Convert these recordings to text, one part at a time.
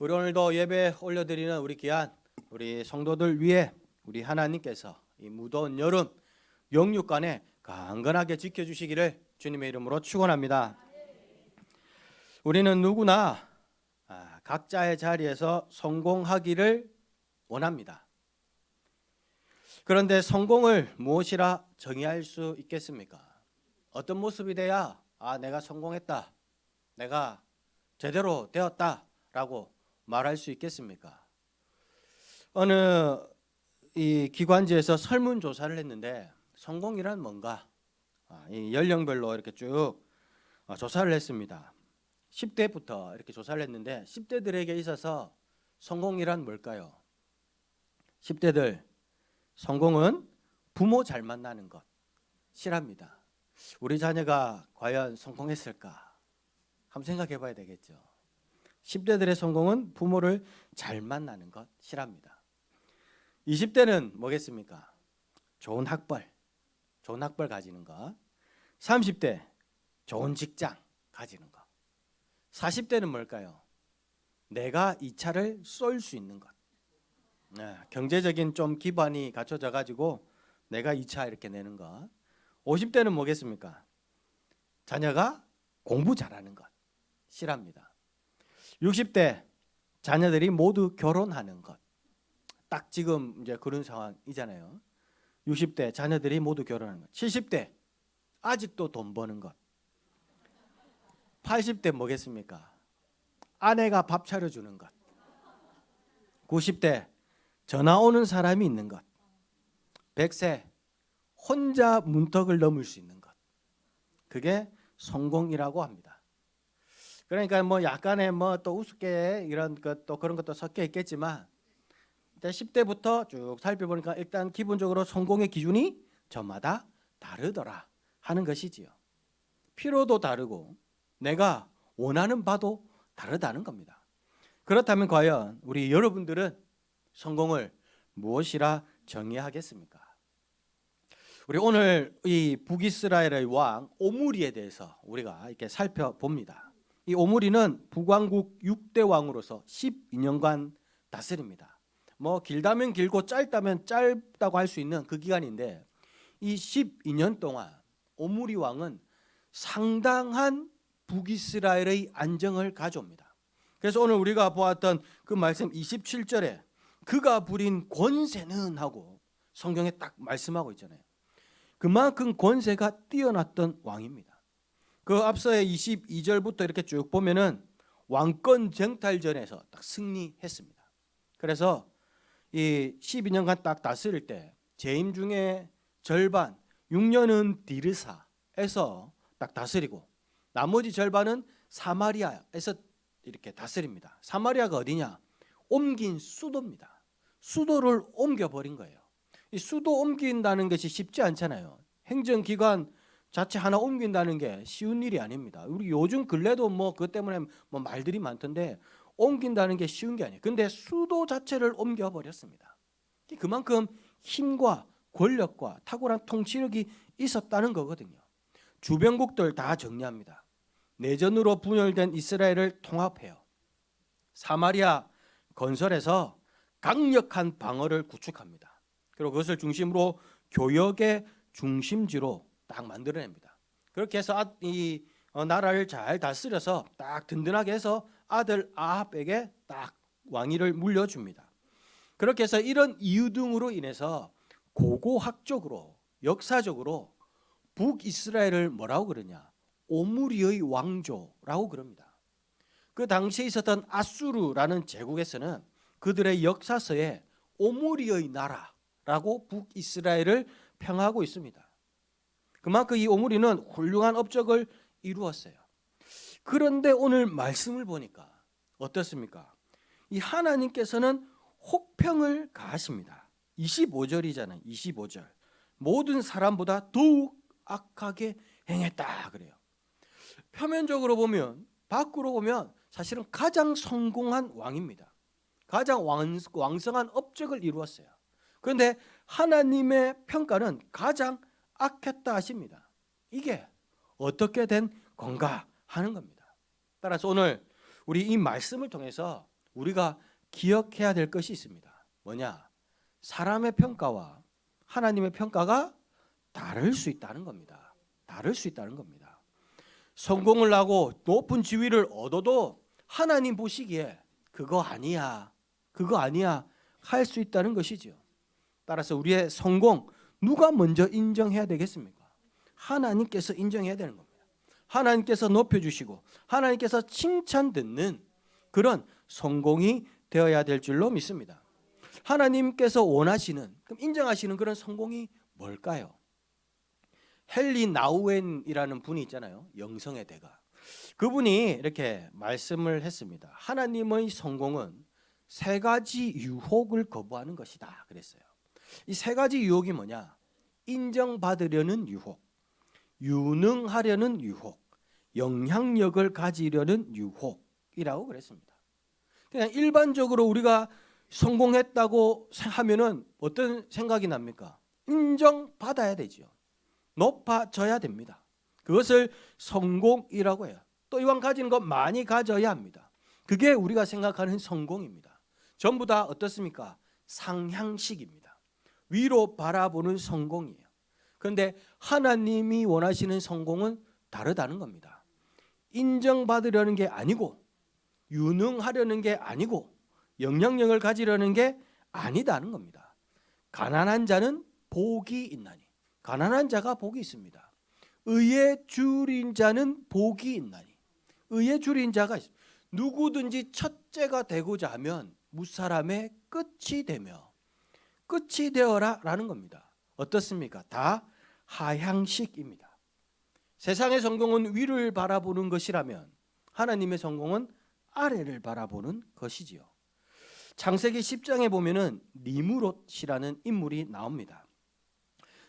우리 오늘도 예배 올려드리는 우리 귀한 우리 성도들 위해 우리 하나님께서 이 무더운 여름 영육간에 강건하게 지켜주시기를 주님의 이름으로 축원합니다. 우리는 누구나 각자의 자리에서 성공하기를 원합니다. 그런데 성공을 무엇이라 정의할 수 있겠습니까? 어떤 모습이 돼야 내가 성공했다, 내가 제대로 되었다 라고 말할 수 있겠습니까? 어느 이 기관지에서 설문조사를 했는데 성공이란 뭔가 이 연령별로 이렇게 쭉 조사를 했습니다. 10대부터 이렇게 조사를 했는데 10대들에게 있어서 성공이란 뭘까요? 10대들 성공은 부모 잘 만나는 것이랍니다. 우리 자녀가 과연 성공했을까? 한번 생각해 봐야 되겠죠. 10대들의 성공은 부모를 잘 만나는 것이랍니다. 20대는 뭐겠습니까? 좋은 학벌 가지는 것. 30대 좋은 직장 가지는 것. 40대는 뭘까요? 내가 이 차를 쏠 수 있는 것. 경제적인 좀 기반이 갖춰져 가지고 내가 이 차 이렇게 내는 것. 50대는 뭐겠습니까? 자녀가 공부 잘하는 것이랍니다. 60대 자녀들이 모두 결혼하는 것. 딱 지금 이제 그런 상황이잖아요. 60대 자녀들이 모두 결혼하는 것. 70대 아직도 돈 버는 것. 80대 뭐겠습니까? 아내가 밥 차려주는 것. 90대 전화 오는 사람이 있는 것. 100세 혼자 문턱을 넘을 수 있는 것. 그게 성공이라고 합니다. 그러니까 뭐 약간의 뭐 또 우습게 이런 것도 그런 것도 섞여 있겠지만 10대부터 쭉 살펴보니까 일단 기본적으로 성공의 기준이 저마다 다르더라 하는 것이지요. 필요도 다르고 내가 원하는 바도 다르다는 겁니다. 그렇다면 과연 우리 여러분들은 성공을 무엇이라 정의하겠습니까? 우리 오늘 이 북이스라엘의 왕 오므리에 대해서 우리가 이렇게 살펴봅니다. 이 오므리는 북왕국 6대 왕으로서 12년간 다스립니다. 뭐 길다면 길고 짧다면 짧다고 할 수 있는 그 기간인데 이 12년 동안 오므리 왕은 상당한 북이스라엘의 안정을 가져옵니다. 그래서 오늘 우리가 보았던 그 말씀 27절에 그가 부린 권세는 하고 성경에 딱 말씀하고 있잖아요. 그만큼 권세가 뛰어났던 왕입니다. 그 앞서의 22절부터 이렇게 쭉 보면은 왕권 정탈전에서 딱 승리했습니다. 그래서 이 12년간 딱 다스릴 때 재임 중에 절반 6년은 디르사에서 딱 다스리고 나머지 절반은 사마리아에서 이렇게 다스립니다. 사마리아가 어디냐? 옮긴 수도입니다. 수도를 옮겨버린 거예요. 이 수도 옮긴다는 것이 쉽지 않잖아요. 행정기관 자체 하나 옮긴다는 게 쉬운 일이 아닙니다. 우리 요즘 근래도 뭐 그것 때문에 뭐 말들이 많던데 옮긴다는 게 쉬운 게 아니에요. 근데 수도 자체를 옮겨버렸습니다. 그만큼 힘과 권력과 탁월한 통치력이 있었다는 거거든요. 주변국들 다 정리합니다. 내전으로 분열된 이스라엘을 통합해요. 사마리아 건설해서 강력한 방어를 구축합니다. 그리고 그것을 중심으로 교역의 중심지로 딱 만들어냅니다. 그렇게 해서 이 나라를 잘 다스려서 딱 든든하게 해서 아들 아합에게 딱 왕위를 물려줍니다. 그렇게 해서 이런 이유 등으로 인해서 고고학적으로 역사적으로 북이스라엘을 뭐라고 그러냐? 오므리의 왕조라고 그럽니다. 그 당시에 있었던 아수르라는 제국에서는 그들의 역사서에 오므리의 나라라고 북이스라엘을 평하고 있습니다. 그만큼 이 오므리는 훌륭한 업적을 이루었어요. 그런데 오늘 말씀을 보니까 어떻습니까? 이 하나님께서는 혹평을 가하십니다. 25절이잖아요. 25절. 모든 사람보다 더욱 악하게 행했다 그래요. 표면적으로 보면, 밖으로 보면 사실은 가장 성공한 왕입니다. 가장 왕성한 업적을 이루었어요. 그런데 하나님의 평가는 가장 악했다 하십니다. 이게 어떻게 된 건가 하는 겁니다. 따라서 오늘 우리 이 말씀을 통해서 우리가 기억해야 될 것이 있습니다. 뭐냐? 사람의 평가와 하나님의 평가가 다를 수 있다는 겁니다. 다를 수 있다는 겁니다. 성공을 하고 높은 지위를 얻어도 하나님 보시기에 그거 아니야 할 수 있다는 것이지요. 따라서 우리의 성공 누가 먼저 인정해야 되겠습니까? 하나님께서 인정해야 되는 겁니다. 하나님께서 높여주시고 하나님께서 칭찬 듣는 그런 성공이 되어야 될 줄로 믿습니다. 하나님께서 원하시는, 그럼 인정하시는 그런 성공이 뭘까요? 헨리 나우엔이라는 분이 있잖아요. 영성의 대가. 그분이 이렇게 말씀을 했습니다. 하나님의 성공은 세 가지 유혹을 거부하는 것이다 그랬어요. 이 세 가지 유혹이 뭐냐? 인정받으려는 유혹, 유능하려는 유혹, 영향력을 가지려는 유혹이라고 그랬습니다. 그냥 일반적으로 우리가 성공했다고 하면은 어떤 생각이 납니까? 인정받아야 되죠. 높아져야 됩니다. 그것을 성공이라고 해요. 또 이왕 가지는 것 많이 가져야 합니다. 그게 우리가 생각하는 성공입니다. 전부 다 어떻습니까? 상향식입니다. 위로 바라보는 성공이에요. 그런데 하나님이 원하시는 성공은 다르다는 겁니다. 인정받으려는 게 아니고 유능하려는 게 아니고 영향력을 가지려는 게 아니다는 겁니다. 가난한 자는 복이 있나니. 가난한 자가 복이 있습니다. 의에 줄인 자는 복이 있나니. 의에 줄인 자가 있습니다. 누구든지 첫째가 되고자 하면 무사람의 끝이 되며 끝이 되어라 라는 겁니다. 어떻습니까? 다 하향식입니다. 세상의 성공은 위를 바라보는 것이라면 하나님의 성공은 아래를 바라보는 것이지요. 창세기 10장에 보면은 니므롯이라는 인물이 나옵니다.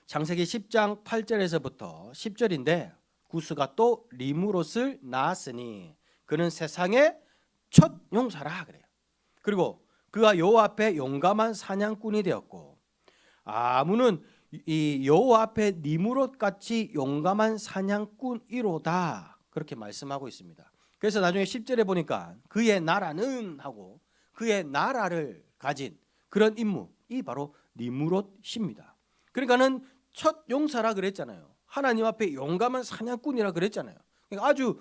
창세기 10장 8절에서부터 10절인데 구스가 또 니므롯을 낳았으니 그는 세상의 첫 용사라 그래요. 그리고 그가 여호와 앞에 용감한 사냥꾼이 되었고 아문은 이 여호와 앞에 니므롯 같이 용감한 사냥꾼이로다 그렇게 말씀하고 있습니다. 그래서 나중에 10절에 보니까 그의 나라는 하고 그의 나라를 가진 그런 인물이 바로 니므롯입니다. 그러니까는 첫 용사라 그랬잖아요. 하나님 앞에 용감한 사냥꾼이라 그랬잖아요. 그러니까 아주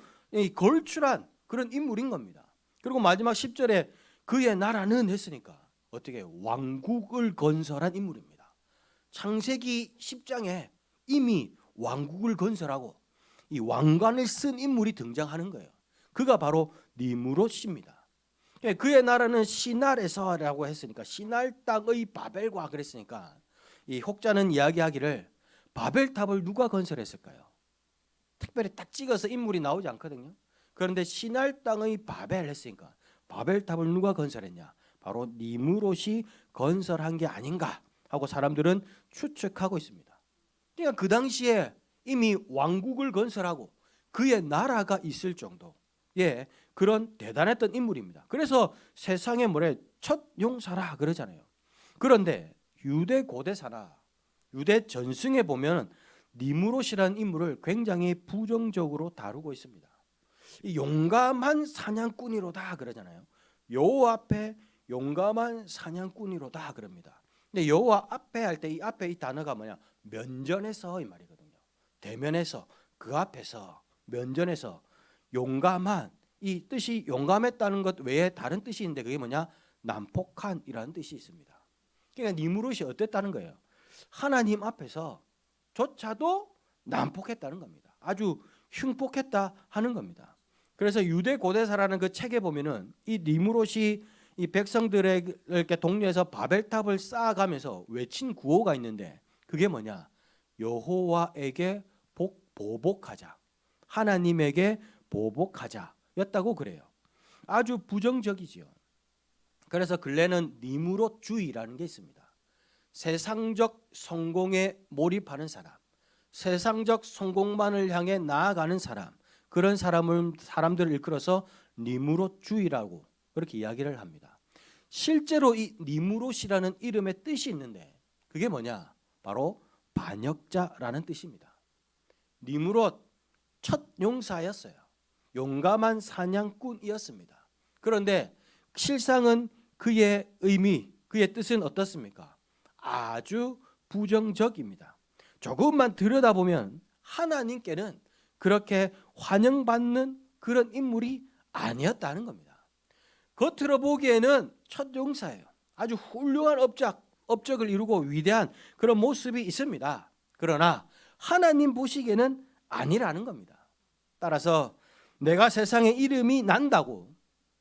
걸출한 그런 인물인 겁니다. 그리고 마지막 10절에 그의 나라는 했으니까 어떻게 왕국을 건설한 인물입니다. 창세기 10장에 이미 왕국을 건설하고 이 왕관을 쓴 인물이 등장하는 거예요. 그가 바로 니므롯입니다. 그의 나라는 시날에서라고 했으니까 시날 땅의 바벨과 그랬으니까 이 혹자는 이야기하기를 바벨탑을 누가 건설했을까요? 특별히 딱 찍어서 인물이 나오지 않거든요. 그런데 시날 땅의 바벨 했으니까 바벨탑을 누가 건설했냐? 바로 니므롯이 건설한 게 아닌가 하고 사람들은 추측하고 있습니다. 그러니까 그 당시에 이미 왕국을 건설하고 그의 나라가 있을 정도의 그런 대단했던 인물입니다. 그래서 세상에 뭐래 첫 용사라 그러잖아요. 그런데 유대 고대사나 유대 전승에 보면 니므롯이라는 인물을 굉장히 부정적으로 다루고 있습니다. 이 용감한 사냥꾼이로다 그러잖아요. 여호와 앞에 용감한 사냥꾼이로다 그럽니다. 근데 여호와 앞에 할 때 이 앞에 이 단어가 뭐냐? 면전에서 이 말이거든요. 대면에서 그 앞에서 면전에서 용감한 이 뜻이 용감했다는 것 외에 다른 뜻이 있는데 그게 뭐냐? 난폭한이라는 뜻이 있습니다. 그러니까 니므롯이 어땠다는 거예요? 하나님 앞에서 조차도 난폭했다는 겁니다. 아주 흉폭했다 하는 겁니다. 그래서 유대 고대사라는 그 책에 보면은 이 니므롯이 이 백성들에게 독려해서 바벨탑을 쌓아가면서 외친 구호가 있는데 그게 뭐냐? 여호와에게 보복하자, 하나님에게 보복하자였다고 그래요. 아주 부정적이지요. 그래서 근래는 니므롯주의라는 게 있습니다. 세상적 성공에 몰입하는 사람, 세상적 성공만을 향해 나아가는 사람, 그런 사람들을 일컬어서 니므롯주의라고 그렇게 이야기를 합니다. 실제로 이 니므롯이라는 이름의 뜻이 있는데 그게 뭐냐? 바로 반역자라는 뜻입니다. 니므롯 첫 용사였어요. 용감한 사냥꾼이었습니다. 그런데 실상은 그의 의미, 그의 뜻은 어떻습니까? 아주 부정적입니다. 조금만 들여다보면 하나님께는 그렇게 환영받는 그런 인물이 아니었다는 겁니다. 겉으로 보기에는 첫 용사예요. 아주 훌륭한 업적을 이루고 위대한 그런 모습이 있습니다. 그러나 하나님 보시기에는 아니라는 겁니다. 따라서 내가 세상에 이름이 난다고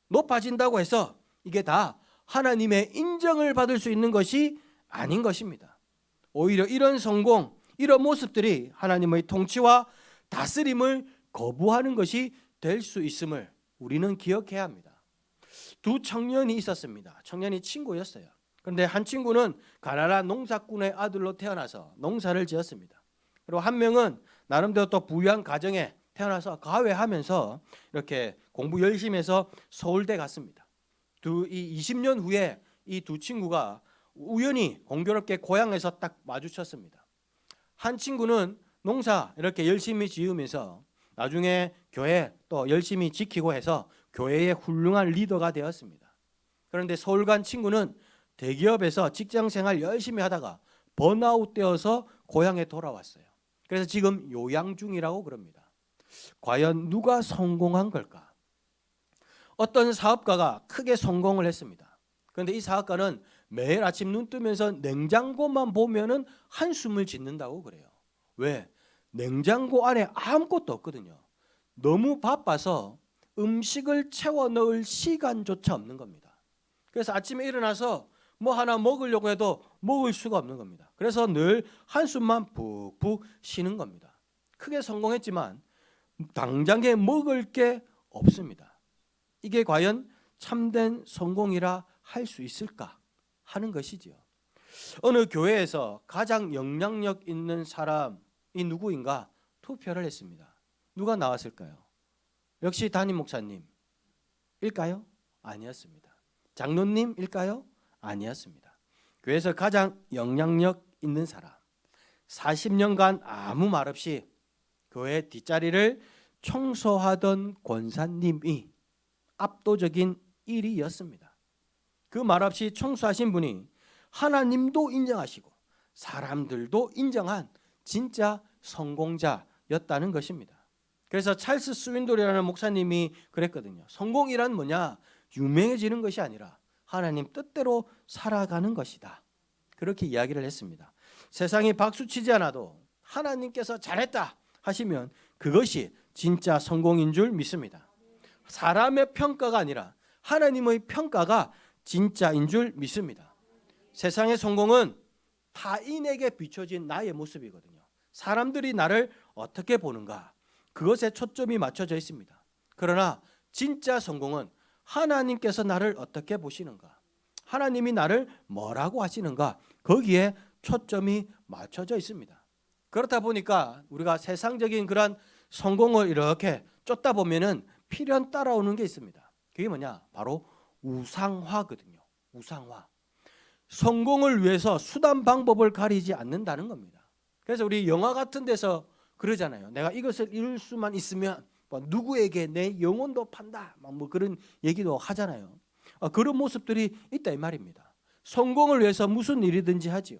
높아진다고 해서 이게 다 하나님의 인정을 받을 수 있는 것이 아닌 것입니다. 오히려 이런 성공, 이런 모습들이 하나님의 통치와 다스림을 거부하는 것이 될 수 있음을 우리는 기억해야 합니다. 두 청년이 있었습니다. 청년이 친구였어요. 그런데 한 친구는 가난한 농사꾼의 아들로 태어나서 농사를 지었습니다. 그리고 한 명은 나름대로 또 부유한 가정에 태어나서 가회하면서 이렇게 공부 열심히 해서 서울대 갔습니다. 이 20년 후에 이 두 친구가 우연히 공교롭게 고향에서 딱 마주쳤습니다. 한 친구는 농사 이렇게 열심히 지으면서 나중에 교회 또 열심히 지키고 해서 교회의 훌륭한 리더가 되었습니다. 그런데 서울 간 친구는 대기업에서 직장 생활 열심히 하다가 번아웃 되어서 고향에 돌아왔어요. 그래서 지금 요양 중이라고 그럽니다. 과연 누가 성공한 걸까? 어떤 사업가가 크게 성공을 했습니다. 그런데 이 사업가는 매일 아침 눈 뜨면서 냉장고만 보면은 한숨을 짓는다고 그래요. 왜? 냉장고 안에 아무것도 없거든요. 너무 바빠서 음식을 채워 넣을 시간조차 없는 겁니다. 그래서 아침에 일어나서 뭐 하나 먹으려고 해도 먹을 수가 없는 겁니다. 그래서 늘 한숨만 푹푹 쉬는 겁니다. 크게 성공했지만 당장에 먹을 게 없습니다. 이게 과연 참된 성공이라 할 수 있을까 하는 것이지요. 어느 교회에서 가장 영향력 있는 사람이 누구인가 투표를 했습니다. 누가 나왔을까요? 역시 담임 목사님일까요? 아니었습니다. 장로님일까요? 아니었습니다. 교회에서 가장 영향력 있는 사람, 40년간 아무 말 없이 교회 뒷자리를 청소하던 권사님이 압도적인 1위였습니다. 그 말 없이 청소하신 분이 하나님도 인정하시고 사람들도 인정한 진짜 성공자였다는 것입니다. 그래서 찰스 스윈돌이라는 목사님이 그랬거든요. 성공이란 뭐냐? 유명해지는 것이 아니라 하나님 뜻대로 살아가는 것이다. 그렇게 이야기를 했습니다. 세상이 박수치지 않아도 하나님께서 잘했다 하시면 그것이 진짜 성공인 줄 믿습니다. 사람의 평가가 아니라 하나님의 평가가 진짜인 줄 믿습니다. 세상의 성공은 타인에게 비춰진 나의 모습이거든요. 사람들이 나를 어떻게 보는가, 그것에 초점이 맞춰져 있습니다. 그러나 진짜 성공은 하나님께서 나를 어떻게 보시는가, 하나님이 나를 뭐라고 하시는가, 거기에 초점이 맞춰져 있습니다. 그렇다 보니까 우리가 세상적인 그런 성공을 이렇게 쫓다 보면은 필연 따라오는 게 있습니다. 그게 뭐냐? 바로 우상화거든요. 우상화. 성공을 위해서 수단 방법을 가리지 않는다는 겁니다. 그래서 우리 영화 같은 데서 그러잖아요. 내가 이것을 이룰 수만 있으면 뭐 누구에게 내 영혼도 판다, 뭐 그런 얘기도 하잖아요. 그런 모습들이 있다 이 말입니다. 성공을 위해서 무슨 일이든지 하지요.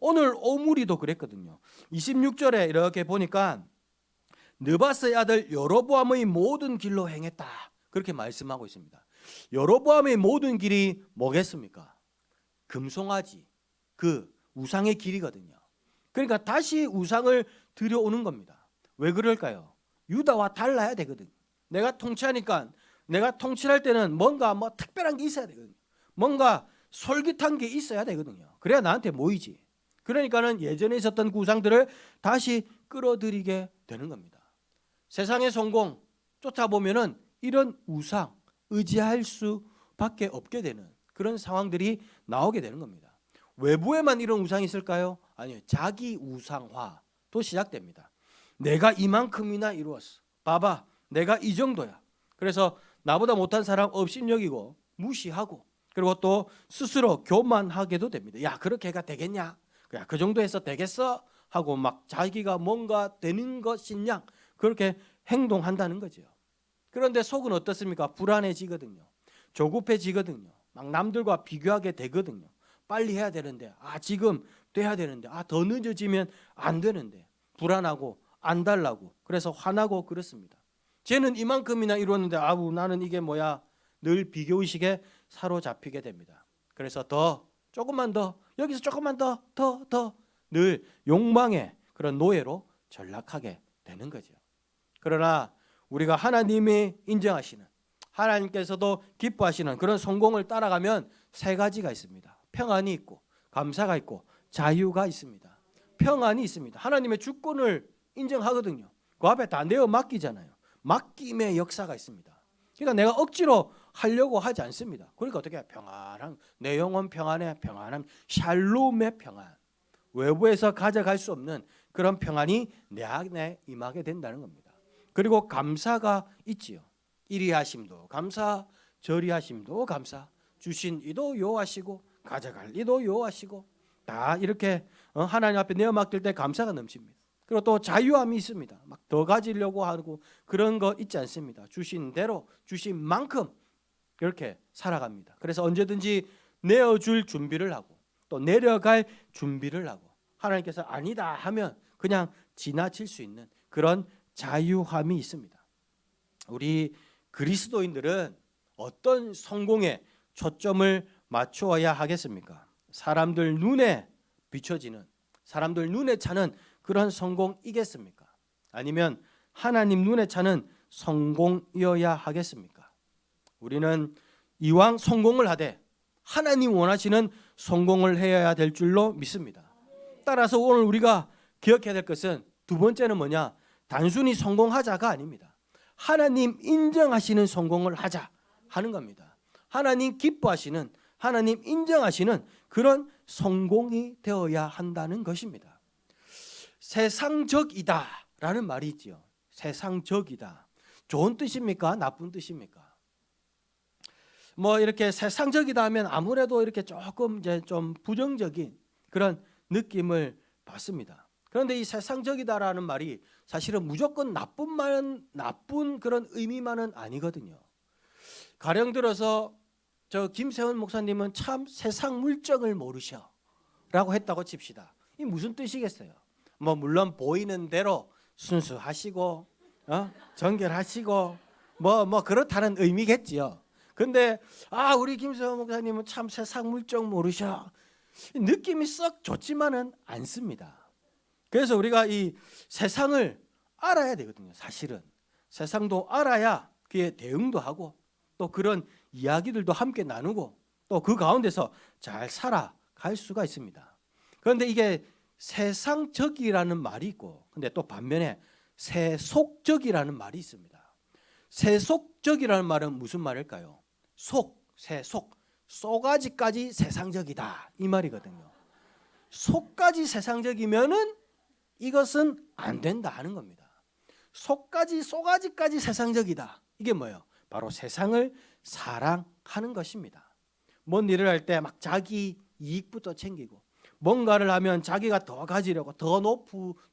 오늘 오므리도 그랬거든요. 26절에 이렇게 보니까 느바스의 아들 여로보암의 모든 길로 행했다, 그렇게 말씀하고 있습니다. 여로보암의 모든 길이 뭐겠습니까? 금송아지, 그 우상의 길이거든요. 그러니까 다시 우상을 들여오는 겁니다. 왜 그럴까요? 유다와 달라야 되거든. 내가 통치하니까, 내가 통치할 때는 뭔가 뭐 특별한 게 있어야 되거든요. 뭔가 솔깃한 게 있어야 되거든요. 그래야 나한테 모이지. 그러니까는 예전에 있었던 우상들을 다시 끌어들이게 되는 겁니다. 세상의 성공 쫓아보면은 이런 우상 의지할 수밖에 없게 되는 그런 상황들이 나오게 되는 겁니다. 외부에만 이런 우상이 있을까요? 아니요. 자기 우상화도 시작됩니다. 내가 이만큼이나 이루었어. 봐봐, 내가 이 정도야. 그래서 나보다 못한 사람 업신여기고 무시하고, 그리고 또 스스로 교만하게도 됩니다. 야, 그렇게 해가 되겠냐? 야, 그 정도 해서 되겠어? 하고 막 자기가 뭔가 되는 것인 양 그렇게 행동한다는 거죠. 그런데 속은 어떻습니까? 불안해지거든요. 조급해지거든요. 막 남들과 비교하게 되거든요. 빨리 해야 되는데, 지금 돼야 되는데, 더 늦어지면 안 되는데, 불안하고 안달나고 그래서 화나고 그렇습니다. 쟤는 이만큼이나 이뤘는데 나는 이게 뭐야, 늘 비교의식에 사로잡히게 됩니다. 그래서 조금만 더, 여기서 조금만 더 늘 욕망의 그런 노예로 전락하게 되는 거죠. 그러나 우리가 하나님이 인정하시는, 하나님께서도 기뻐하시는 그런 성공을 따라가면 세 가지가 있습니다. 평안이 있고 감사가 있고 자유가 있습니다. 평안이 있습니다. 하나님의 주권을 인정하거든요. 그 앞에 다 내어 맡기잖아요. 맡김의 역사가 있습니다. 그러니까 내가 억지로 하려고 하지 않습니다. 그러니까 어떻게 평안한, 내 영혼 평안의 평안함, 샬롬의 평안, 외부에서 가져갈 수 없는 그런 평안이 내 안에 임하게 된다는 겁니다. 그리고 감사가 있지요. 이리 하심도 감사, 저리 하심도 감사, 주신 이도 요하시고 가져갈 이도 요하시고, 다 이렇게 하나님 앞에 내어 맡길 때 감사가 넘칩니다. 그리고 또 자유함이 있습니다. 막 더 가지려고 하고 그런 거 있지 않습니다. 주신 대로 주신 만큼 이렇게 살아갑니다. 그래서 언제든지 내어줄 준비를 하고 또 내려갈 준비를 하고, 하나님께서 아니다 하면 그냥 지나칠 수 있는 그런 자유함이 있습니다. 우리 그리스도인들은 어떤 성공에 초점을 맞추어야 하겠습니까? 사람들 눈에 비춰지는, 사람들 눈에 차는 그런 성공이겠습니까? 아니면 하나님 눈에 차는 성공이어야 하겠습니까? 우리는 이왕 성공을 하되 하나님 원하시는 성공을 해야 될 줄로 믿습니다. 따라서 오늘 우리가 기억해야 될 것은, 두 번째는 뭐냐? 단순히 성공하자가 아닙니다. 하나님 인정하시는 성공을 하자 하는 겁니다. 하나님 기뻐하시는, 하나님 인정하시는 그런 성공이 되어야 한다는 것입니다. 세상적이다라는 말이 있지요. 세상적이다. 좋은 뜻입니까? 나쁜 뜻입니까? 뭐 이렇게 세상적이다 하면 아무래도 이렇게 조금 이제 좀 부정적인 그런 느낌을 받습니다. 그런데 이 세상적이다라는 말이 사실은 무조건 나쁜 그런 의미만은 아니거든요. 가령 들어서 저 김세훈 목사님은 참 세상 물정을 모르셔라고 했다고 칩시다. 이 무슨 뜻이겠어요? 뭐 물론 보이는 대로 순수하시고 정결하시고 뭐 그렇다는 의미겠지요. 근데 우리 김세훈 목사님은 참 세상 물정 모르셔, 느낌이 썩 좋지만은 않습니다. 그래서 우리가 이 세상을 알아야 되거든요. 사실은 세상도 알아야 그에 대응도 하고 또 그런 이야기들도 함께 나누고 또 그 가운데서 잘 살아갈 수가 있습니다. 그런데 이게 세상적이라는 말이 있고, 근데 또 반면에 세속적이라는 말이 있습니다. 세속적이라는 말은 무슨 말일까요? 세속, 쏘가지까지 세상적이다 이 말이거든요. 속까지 세상적이면은 이것은 안 된다 하는 겁니다. 쏘가지까지 세상적이다. 이게 뭐예요? 바로 세상을 사랑하는 것입니다. 뭔 일을 할 때 막 자기 이익부터 챙기고, 뭔가를 하면 자기가 더 가지려고, 더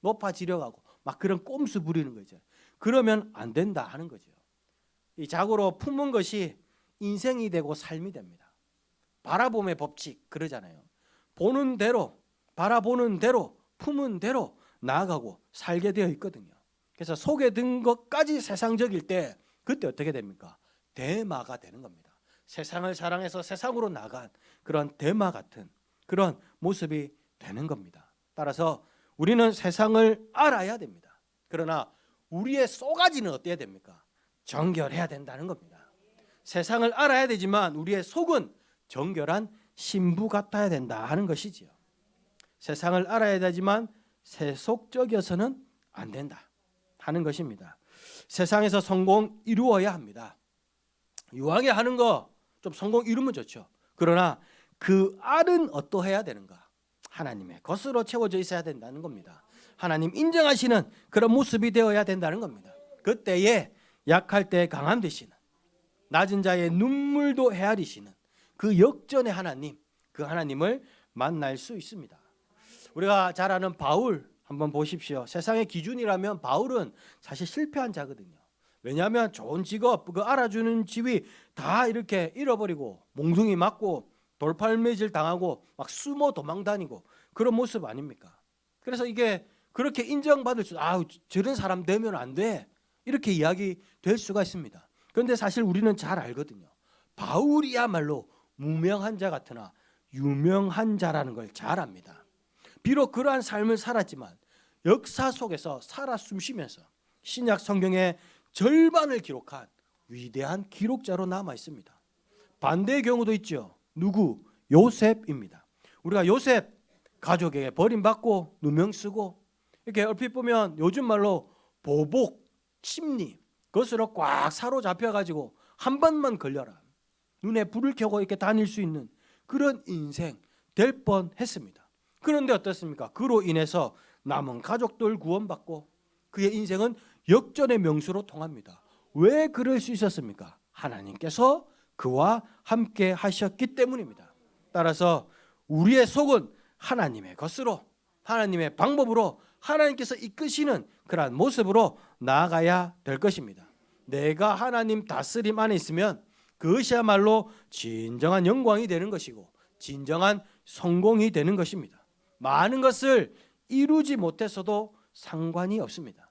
높아지려고 하고 막 그런 꼼수 부리는 거죠. 그러면 안 된다 하는 거죠. 이 자고로 품은 것이 인생이 되고 삶이 됩니다. 바라봄의 법칙 그러잖아요. 보는 대로, 바라보는 대로, 품은 대로 나아가고 살게 되어 있거든요. 그래서 속에 든 것까지 세상적일 때 그때 어떻게 됩니까? 대마가 되는 겁니다. 세상을 사랑해서 세상으로 나간 그런 대마 같은 그런 모습이 되는 겁니다. 따라서 우리는 세상을 알아야 됩니다. 그러나 우리의 쏘가지는 어때야 됩니까? 정결해야 된다는 겁니다. 세상을 알아야 되지만 우리의 속은 정결한 신부 같아야 된다 하는 것이지요. 세상을 알아야 되지만 세속적이어서는 안 된다 하는 것입니다. 세상에서 성공 이루어야 합니다. 이왕에 하는 거 좀 성공 이루면 좋죠. 그러나 그 알은 어떠해야 되는가? 하나님의 것으로 채워져 있어야 된다는 겁니다. 하나님 인정하시는 그런 모습이 되어야 된다는 겁니다. 그때에 약할 때 강함 되시는, 낮은 자의 눈물도 헤아리시는 그 역전의 하나님, 그 하나님을 만날 수 있습니다. 우리가 잘 아는 바울 한번 보십시오. 세상의 기준이라면 바울은 사실 실패한 자거든요. 왜냐하면 좋은 직업, 그 알아주는 지위 다 이렇게 잃어버리고 몽둥이 맞고 돌팔매질 당하고 막 숨어 도망다니고 그런 모습 아닙니까? 그래서 이게 그렇게 인정받을 수, 저런 사람 되면 안 돼, 이렇게 이야기 될 수가 있습니다. 그런데 사실 우리는 잘 알거든요. 바울이야말로 무명한 자 같으나 유명한 자라는 걸 잘 압니다. 비록 그러한 삶을 살았지만 역사 속에서 살아 숨쉬면서 신약 성경의 절반을 기록한 위대한 기록자로 남아 있습니다. 반대의 경우도 있죠. 누구? 요셉입니다. 우리가 요셉 가족에게 버림받고 누명 쓰고 이렇게 얼핏 보면 요즘 말로 보복 심리 그것으로 꽉 사로잡혀 가지고 한 번만 걸려라 눈에 불을 켜고 이렇게 다닐 수 있는 그런 인생 될 뻔했습니다. 그런데 어떻습니까? 그로 인해서 남은 가족들 구원받고 그의 인생은 역전의 명수로 통합니다. 왜 그럴 수 있었습니까? 하나님께서 그와 함께 하셨기 때문입니다. 따라서 우리의 속은 하나님의 것으로, 하나님의 방법으로, 하나님께서 이끄시는 그러한 모습으로 나아가야 될 것입니다. 내가 하나님 다스림 안에 있으면 그것이야말로 진정한 영광이 되는 것이고 진정한 성공이 되는 것입니다. 많은 것을 이루지 못해서도 상관이 없습니다.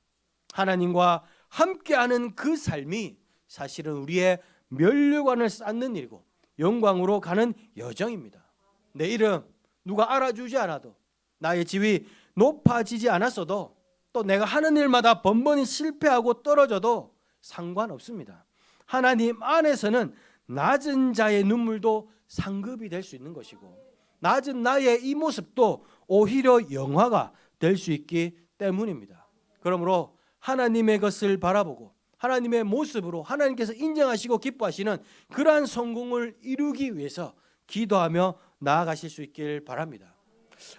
하나님과 함께하는 그 삶이 사실은 우리의 면류관을 쌓는 일이고 영광으로 가는 여정입니다. 내 이름 누가 알아주지 않아도, 나의 지위 높아지지 않았어도, 또 내가 하는 일마다 번번이 실패하고 떨어져도 상관없습니다. 하나님 안에서는 낮은 자의 눈물도 상급이 될 수 있는 것이고 낮은 나의 이 모습도 오히려 영화가 될 수 있기 때문입니다. 그러므로 하나님의 것을 바라보고 하나님의 모습으로 하나님께서 인정하시고 기뻐하시는 그러한 성공을 이루기 위해서 기도하며 나아가실 수 있길 바랍니다.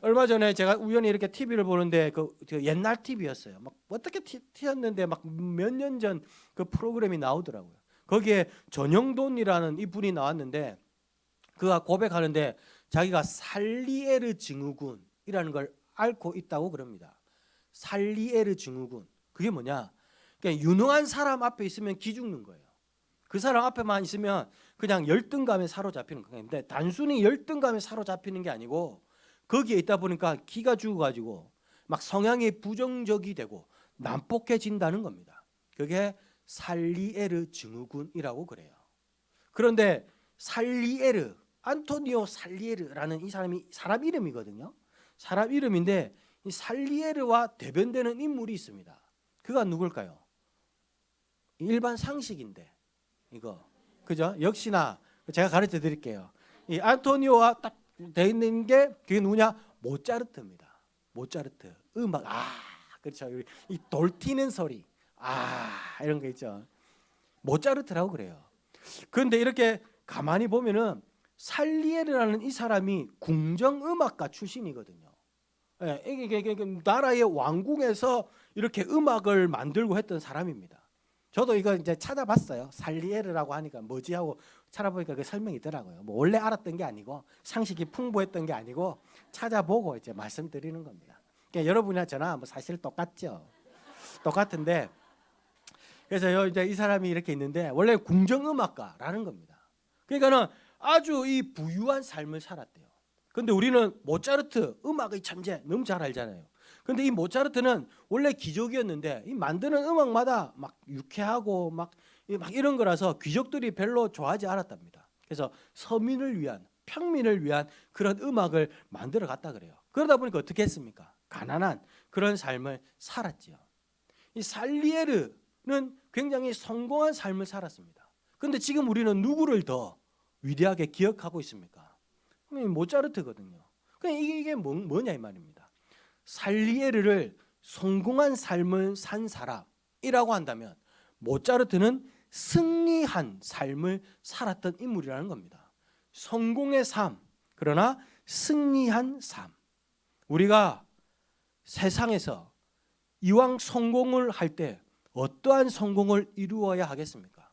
얼마 전에 제가 우연히 이렇게 TV를 보는데 그 옛날 TV였어요. 막 어떻게 튀었는데 막 몇 년 전 그 프로그램이 나오더라고요. 거기에 전영돈이라는 이분이 나왔는데 그가 고백하는데 자기가 살리에르 증후군이라는 걸 앓고 있다고 그럽니다. 살리에르 증후군. 그게 뭐냐? 그러니까 유능한 사람 앞에 있으면 기죽는 거예요. 그 사람 앞에만 있으면 그냥 열등감에 사로잡히는 거예요. 근데 단순히 열등감에 사로잡히는 게 아니고 거기에 있다 보니까 기가 죽어가지고 막 성향이 부정적이 되고 난폭해진다는 겁니다. 그게 살리에르 증후군이라고 그래요. 그런데 살리에르, 안토니오 살리에르라는 이 사람이 사람 이름이거든요. 사람 이름인데 이 살리에르와 대변되는 인물이 있습니다. 그가 누굴까요? 일반 상식인데 이거 그죠? 역시나 제가 가르쳐 드릴게요. 이 안토니오와 딱 돼 있는 게 그게 누구냐? 모차르트입니다. 모차르트 음악 그렇죠. 이 돌 튀는 소리 이런 거 있죠. 모차르트라고 그래요. 그런데 이렇게 가만히 보면은 살리에르라는 이 사람이 궁정음악가 출신이거든요. 이게 나라의 왕궁에서 이렇게 음악을 만들고 했던 사람입니다. 저도 이거 이제 찾아봤어요. 살리에르라고 하니까 뭐지 하고 찾아보니까 그 설명이 있더라고요. 뭐 원래 알았던 게 아니고 상식이 풍부했던 게 아니고 찾아보고 이제 말씀드리는 겁니다. 그러니까 여러분이나 저나 뭐 사실 똑같죠. 똑같은데 그래서 이제 이 사람이 이렇게 있는데 원래 궁정음악가라는 겁니다. 그러니까는 아주 이 부유한 삶을 살았대요. 근데 우리는 모차르트 음악의 천재 너무 잘 알잖아요. 근데 이 모차르트는 원래 귀족이었는데 이 만드는 음악마다 막 유쾌하고 막 이런 거라서 귀족들이 별로 좋아하지 않았답니다. 그래서 서민을 위한 평민을 위한 그런 음악을 만들어 갔다 그래요. 그러다 보니까 어떻게 했습니까? 가난한 그런 삶을 살았지요. 이 살리에르는 굉장히 성공한 삶을 살았습니다. 그런데 지금 우리는 누구를 더 위대하게 기억하고 있습니까? 모차르트거든요. 그냥 이게 뭐냐 이 말입니다. 살리에르를 성공한 삶을 산 사람이라고 한다면 모차르트는 승리한 삶을 살았던 인물이라는 겁니다. 성공의 삶, 그러나 승리한 삶. 우리가 세상에서 이왕 성공을 할 때 어떠한 성공을 이루어야 하겠습니까?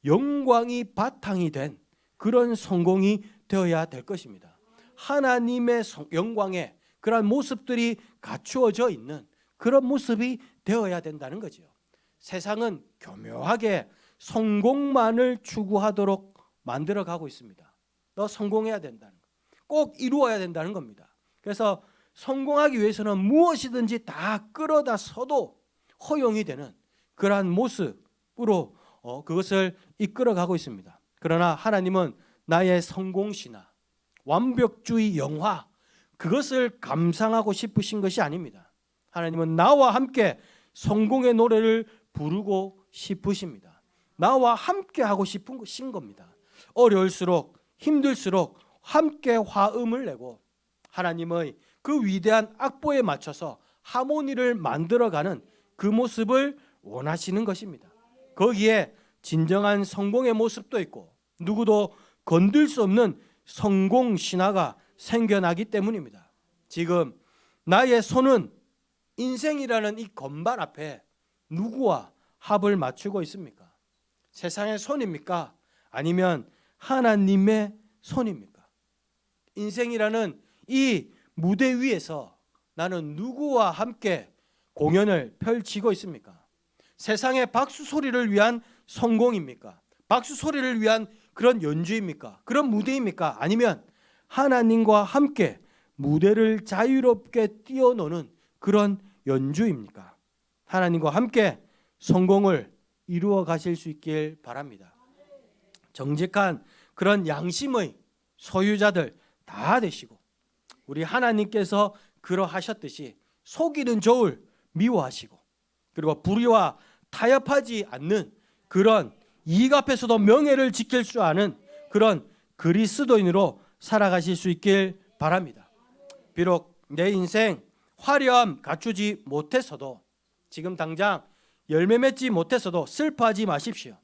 영광이 바탕이 된 그런 성공이 되어야 될 것입니다. 하나님의 영광에 그런 모습들이 갖추어져 있는 그런 모습이 되어야 된다는 거죠. 세상은 교묘하게 성공만을 추구하도록 만들어 가고 있습니다. 너 성공해야 된다는 거. 꼭 이루어야 된다는 겁니다. 그래서 성공하기 위해서는 무엇이든지 다 끌어다 서도 허용이 되는 그러한 모습으로 그것을 이끌어 가고 있습니다. 그러나 하나님은 나의 성공신화, 완벽주의 영화, 그것을 감상하고 싶으신 것이 아닙니다. 하나님은 나와 함께 성공의 노래를 부르고 싶으십니다. 나와 함께 하고 싶으신 겁니다. 어려울수록 힘들수록 함께 화음을 내고 하나님의 그 위대한 악보에 맞춰서 하모니를 만들어가는 그 모습을 원하시는 것입니다. 거기에 진정한 성공의 모습도 있고 누구도 건들 수 없는 성공 신화가 생겨나기 때문입니다. 지금 나의 손은 인생이라는 이 건반 앞에 누구와 합을 맞추고 있습니까? 세상의 손입니까? 아니면 하나님의 손입니까? 인생이라는 이 무대 위에서 나는 누구와 함께 공연을 펼치고 있습니까? 세상의 박수 소리를 위한 성공입니까? 박수 소리를 위한 그런 연주입니까? 그런 무대입니까? 아니면 하나님과 함께 무대를 자유롭게 뛰어노는 그런 연주입니까? 하나님과 함께 성공을 이루어 가실 수 있길 바랍니다. 정직한 그런 양심의 소유자들 다 되시고 우리 하나님께서 그러하셨듯이 속이는 저울 미워하시고 그리고 불의와 타협하지 않는 그런 이익 앞에서도 명예를 지킬 줄 아는 그런 그리스도인으로 살아가실 수 있길 바랍니다. 비록 내 인생 화려함 갖추지 못했어도 지금 당장 열매 맺지 못했어도 슬퍼하지 마십시오.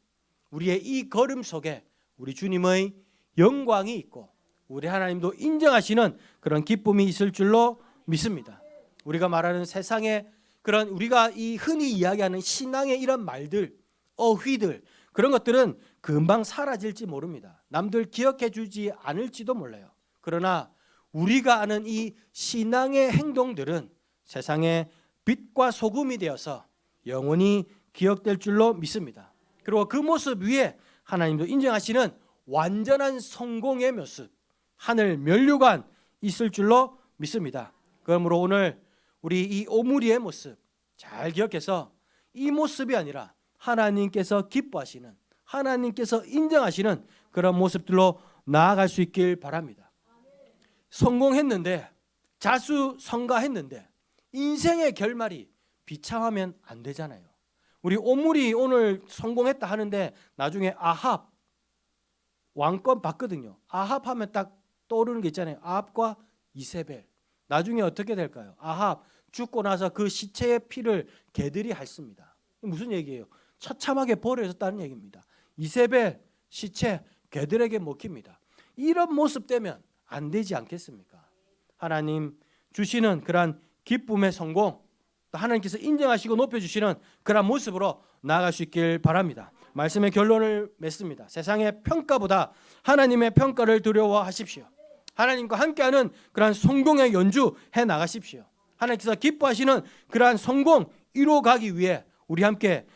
우리의 이 걸음 속에 우리 주님의 영광이 있고 우리 하나님도 인정하시는 그런 기쁨이 있을 줄로 믿습니다. 우리가 말하는 세상의 그런 우리가 이 흔히 이야기하는 신앙의 이런 말들, 어휘들 그런 것들은 금방 사라질지 모릅니다. 남들 기억해 주지 않을지도 몰라요. 그러나 우리가 아는 이 신앙의 행동들은 세상의 빛과 소금이 되어서 영원히 기억될 줄로 믿습니다. 그리고 그 모습 위에 하나님도 인정하시는 완전한 성공의 모습, 하늘 면류관 있을 줄로 믿습니다. 그러므로 오늘 우리 이 오므리의 모습 잘 기억해서 이 모습이 아니라 하나님께서 기뻐하시는 하나님께서 인정하시는 그런 모습들로 나아갈 수 있길 바랍니다. 성공했는데 자수성가했는데 인생의 결말이 비참하면 안 되잖아요. 우리 오므리 오늘 성공했다 하는데 나중에 아합 왕권 받거든요. 아합 하면 딱 떠오르는 게 있잖아요. 아합과 이세벨. 나중에 어떻게 될까요? 아합 죽고 나서 그 시체의 피를 개들이 핥습니다. 무슨 얘기예요? 처참하게 벌어졌다는 얘기입니다. 이세벨 시체 개들에게 먹힙니다. 이런 모습 되면 안 되지 않겠습니까? 하나님 주시는 그러한 기쁨의 성공, 또 하나님께서 인정하시고 높여주시는 그러한 모습으로 나아갈 수 있길 바랍니다. 말씀의 결론을 맺습니다. 세상의 평가보다 하나님의 평가를 두려워하십시오. 하나님과 함께하는 그러한 성공의 연주해 나가십시오. 하나님께서 기뻐하시는 그러한 성공 이루어가기 위해 우리 함께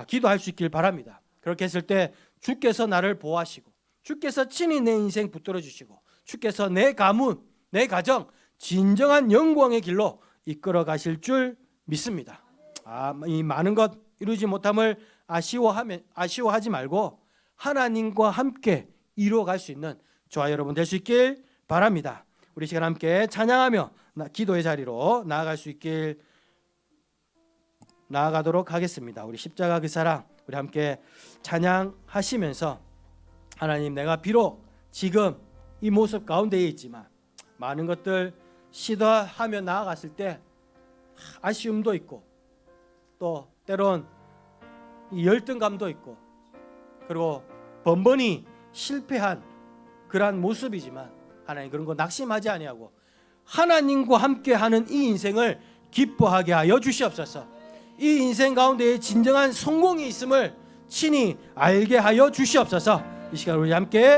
기도할 수 있길 바랍니다. 그렇게 했을 때 주께서 나를 보호하시고 주께서 친히 내 인생 붙들어 주시고 주께서 내 가문, 내 가정 진정한 영광의 길로 이끌어 가실 줄 믿습니다. 이 많은 것 이루지 못함을 아쉬워하지 말고 하나님과 함께 이루어갈 수 있는 저와 여러분 될 수 있길 바랍니다. 우리 시간 함께 찬양하며 기도의 자리로 나아가도록 하겠습니다. 우리 십자가 그 사랑 우리 함께 찬양하시면서 하나님 내가 비록 지금 이 모습 가운데에 있지만 많은 것들 시도하며 나아갔을 때 아쉬움도 있고 또 때론 열등감도 있고 그리고 번번이 실패한 그러한 모습이지만 하나님 그런 거 낙심하지 아니하고 하나님과 함께하는 이 인생을 기뻐하게 하여 주시옵소서. 이 인생 가운데에 진정한 성공이 있음을 친히 알게 하여 주시옵소서. 이 시간 우리 함께